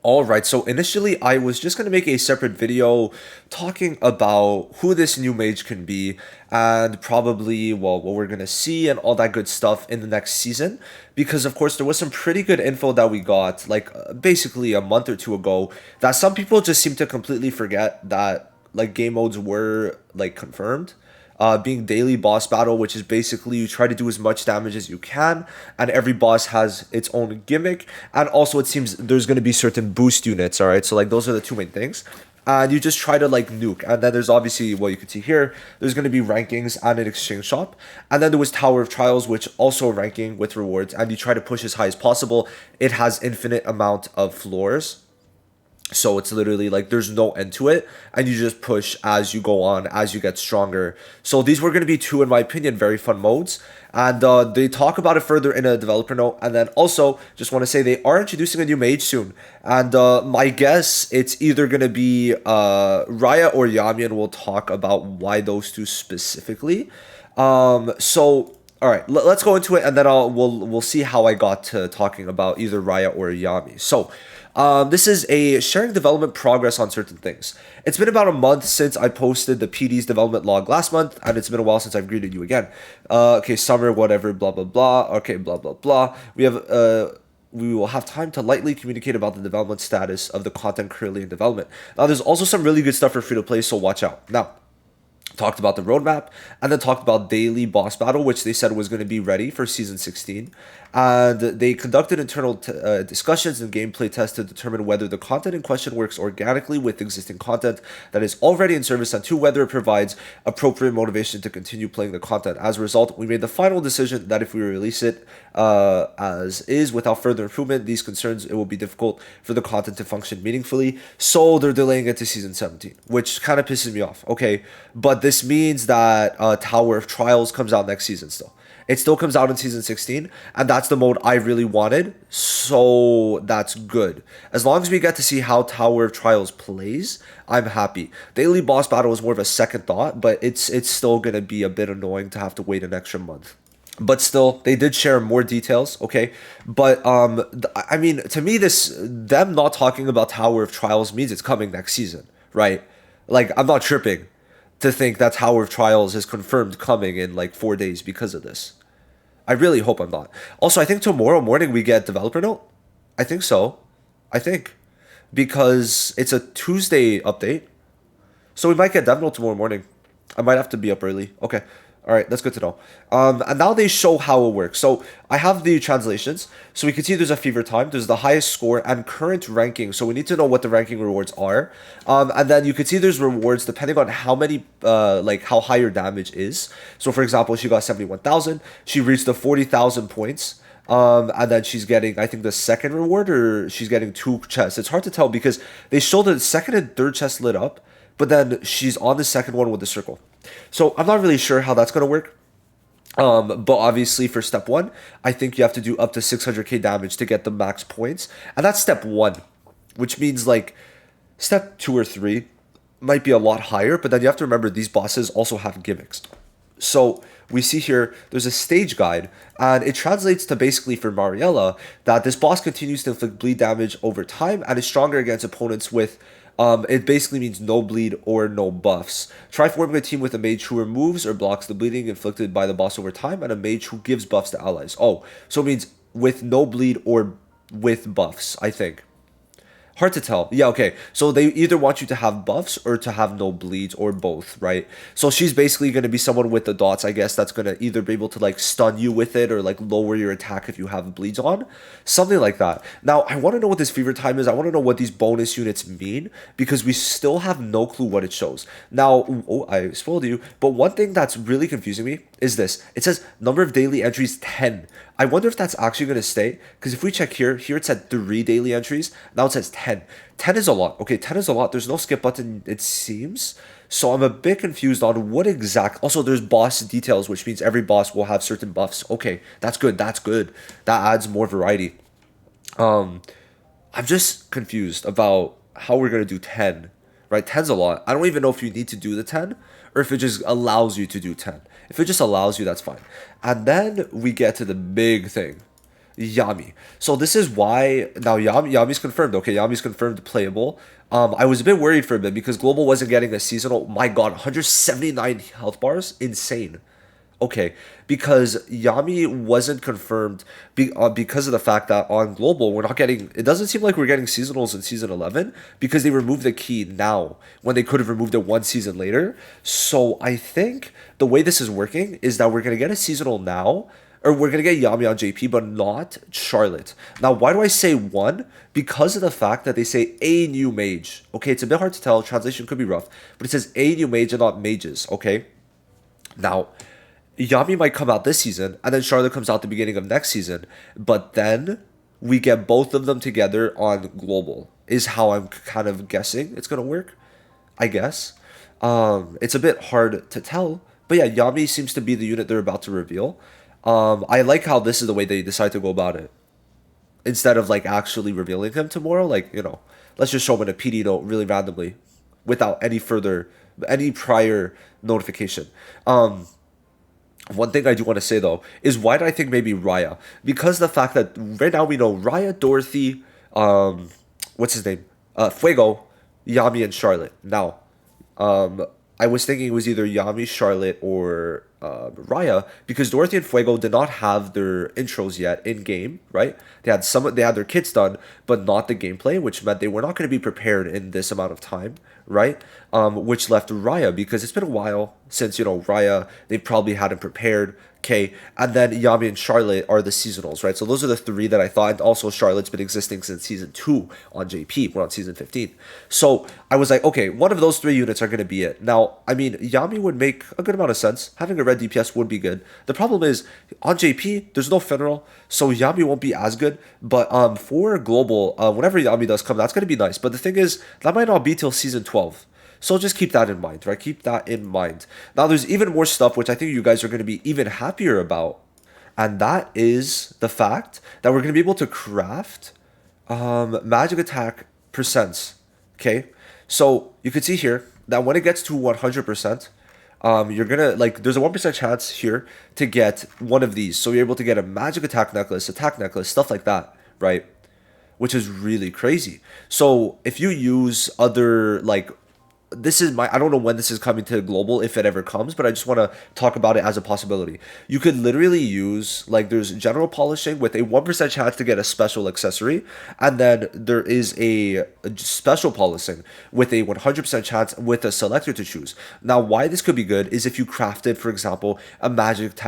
Alright, so initially I was just going to make a separate video talking about who this new mage can be and probably, well, what we're going to see and all that good stuff in the next season. Because, of course, there was some pretty good info that we got, like, basically a month or two ago, that some people just seem to completely forget that, like, game modes were, like, confirmed. Being daily boss battle, which is basically you try to do as much damage as you can, and every boss has its own gimmick. And also, it seems there's going to be certain boost units. All right, so like those are the two main things. And you just try to like nuke. And then there's obviously what you can see here. There's going to be rankings and an exchange shop. And then there was Tower of Trials, which also ranking with rewards. And you try to push as high as possible. It has infinite amount of floors, so it's literally like there's no end to it, and you just push as you go on, as you get stronger. So these were going to be two, in my opinion, very fun modes. And they talk about it further in a developer note. And then also, just want to say they are introducing a new mage soon. And my guess, it's either going to be Raya or Yami, and we'll talk about why those two specifically. So all right, let's go into it, and then we'll see how I got to talking about either Raya or Yami. So, this is a sharing development progress on certain things. It's been about a month since I posted the PD's development log last month, and it's been a while since I've greeted you again. Okay, summer, whatever, blah blah blah. Okay, blah blah blah. We will have time to lightly communicate about the development status of the content currently in development. Now, there's also some really good stuff for free to play, so watch out. Now, talked about the roadmap, and then talked about daily boss battle, which they said was going to be ready for season 16. And they conducted internal discussions and gameplay tests to determine whether the content in question works organically with existing content that is already in service, and two, whether it provides appropriate motivation to continue playing the content. As a result, we made the final decision that if we release it as is without further improvement, these concerns, it will be difficult for the content to function meaningfully. So they're delaying it to season 17, which kind of pisses me off. Okay, but this means that Tower of Trials comes out next season still. It still comes out in season 16, and that's the mode I really wanted, so that's good. As long as we get to see how Tower of Trials plays, I'm happy. Daily boss battle is more of a second thought, but it's still going to be a bit annoying to have to wait an extra month. But still, they did share more details, okay? But I mean, to me, them not talking about Tower of Trials means it's coming next season, right? Like, I'm not tripping to think that Tower of Trials is confirmed coming in like 4 days because of this. I really hope I'm not. Also, I think tomorrow morning we get developer note. I think so. I think. Because it's a Tuesday update. So we might get dev note tomorrow morning. I might have to be up early. Okay. All right, that's good to know. And now they show how it works. So I have the translations. So we can see there's a fever time. There's the highest score and current ranking. So we need to know what the ranking rewards are. And then you can see there's rewards depending on how many, like how high your damage is. So for example, she got 71,000. She reached the 40,000 points. And then she's getting, I think, the second reward, or she's getting two chests. It's hard to tell because they show the second and third chest lit up, but then she's on the second one with the circle. So I'm not really sure how that's going to work. But obviously for step one, I think you have to do up to 600k damage to get the max points. And that's step one, which means like step two or three might be a lot higher, but then you have to remember these bosses also have gimmicks. So we see here, there's a stage guide, and it translates to basically for Mariella that this boss continues to inflict bleed damage over time and is stronger against opponents with it basically means no bleed or no buffs. Try forming a team with a mage who removes or blocks the bleeding inflicted by the boss over time, and a mage who gives buffs to allies. Oh, so it means with no bleed or with buffs, I think. Hard to tell. Yeah, okay. So they either want you to have buffs or to have no bleeds, or both, right? So she's basically going to be someone with the dots, I guess, that's going to either be able to like stun you with it or like lower your attack if you have bleeds on. Something like that. Now, I want to know what this fever time is. I want to know what these bonus units mean because we still have no clue what it shows. Now, oh, I spoiled you, but one thing that's really confusing me is this. It says number of daily entries 10. I wonder if that's actually going to stay, because if we check here it said 3 daily entries. Now it says 10. 10 is a lot. Okay, 10 is a lot. There's no skip button, it seems. So I'm a bit confused on what exact. Also, there's boss details, which means every boss will have certain buffs. Okay, that's good. That's good. That adds more variety. I'm just confused about how we're going to do 10. Right? 10's a lot. I don't even know if you need to do the 10 or if it just allows you to do 10. If it just allows you, that's fine. And then we get to the big thing. YAMI. So this is why now Yami's confirmed. Okay, Yami's confirmed playable. I was a bit worried for a bit because Global wasn't getting a seasonal. My God, 179 health bars, insane. Okay, because Yami wasn't confirmed because of the fact that on Global we're not getting. It doesn't seem like we're getting seasonals in season 11 because they removed the key now when they could have removed it one season later. So I think the way this is working is that we're gonna get a seasonal now, or we're gonna get Yami on JP, but not Charlotte. Now, why do I say one? Because of the fact that they say a new mage. Okay, it's a bit hard to tell. Translation could be rough, but it says a new mage and not mages. Okay, now. Yami might come out this season, and then Charlotte comes out the beginning of next season. But then we get both of them together on Global, is how I'm kind of guessing it's gonna work. I guess. It's a bit hard to tell, but yeah, Yami seems to be the unit they're about to reveal. I like how this is the way they decide to go about it. Instead of like actually revealing him tomorrow, like let's just show him in a PD note really randomly, without any prior notification. One thing I do want to say though is why do I think maybe Raya? Because the fact that right now we know Raya, Dorothy, what's his name? Fuego, Yami, and Charlotte. Now, I was thinking it was either Yami, Charlotte, or Raya because Dorothy and Fuego did not have their intros yet in game, right? They had their kits done, but not the gameplay, which meant they were not going to be prepared in this amount of time, right? Which left Raya because it's been a while since Raya they probably hadn't prepared. Okay, and then Yami and Charlotte are the seasonals, right? So those are the three that I thought. And also, Charlotte's been existing since season 2 on JP. We're on season 15. So I was like, okay, one of those three units are going to be it. Now, I mean, Yami would make a good amount of sense. Having a red DPS would be good. The problem is, on JP, there's no Federal, so Yami won't be as good. But for Global, whenever Yami does come, that's going to be nice. But the thing is, that might not be till season 12. So just keep that in mind, right? Keep that in mind. Now, there's even more stuff which I think you guys are going to be even happier about. And that is the fact that we're going to be able to craft magic attack percents. Okay? So you can see here that when it gets to 100%, you're going to, like, there's a 1% chance here to get one of these. So you're able to get a magic attack necklace, stuff like that, right? Which is really crazy. So if you use other, like, this is I don't know when this is coming to Global, if it ever comes, but I just want to talk about it as a possibility. You could literally use, like, there's general polishing with a 1% chance to get a special accessory, and then there is a special polishing with a 100% chance with a selector to choose. Now, why this could be good is if you crafted, for example, a magic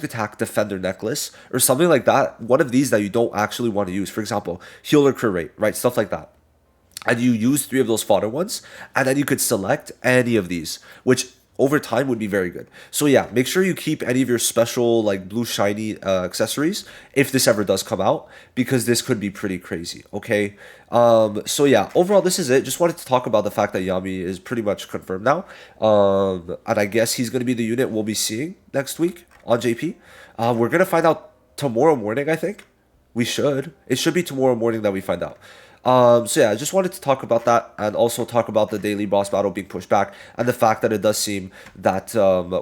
attack defender necklace or something like that, one of these that you don't actually want to use, for example, healer crit rate, right? Stuff like that. And you use 3 of those fodder ones, and then you could select any of these, which over time would be very good. So yeah, make sure you keep any of your special, like, blue shiny accessories if this ever does come out, because this could be pretty crazy. Okay, so yeah, overall this is it. Just wanted to talk about the fact that Yami is pretty much confirmed now, and I guess he's going to be the unit we'll be seeing next week on JP. We're gonna find out tomorrow morning, I think. It should be tomorrow morning that we find out. So yeah, I just wanted to talk about that, and also talk about the daily boss battle being pushed back, and the fact that it does seem that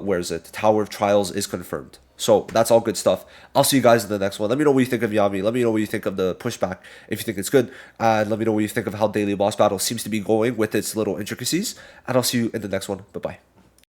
where is it? Tower of Trials is confirmed. So that's all good stuff. I'll see you guys in the next one. Let me know what you think of Yami. Let me know what you think of the pushback, if you think it's good, and let me know what you think of how daily boss battle seems to be going with its little intricacies. And I'll see you in the next one. Bye bye.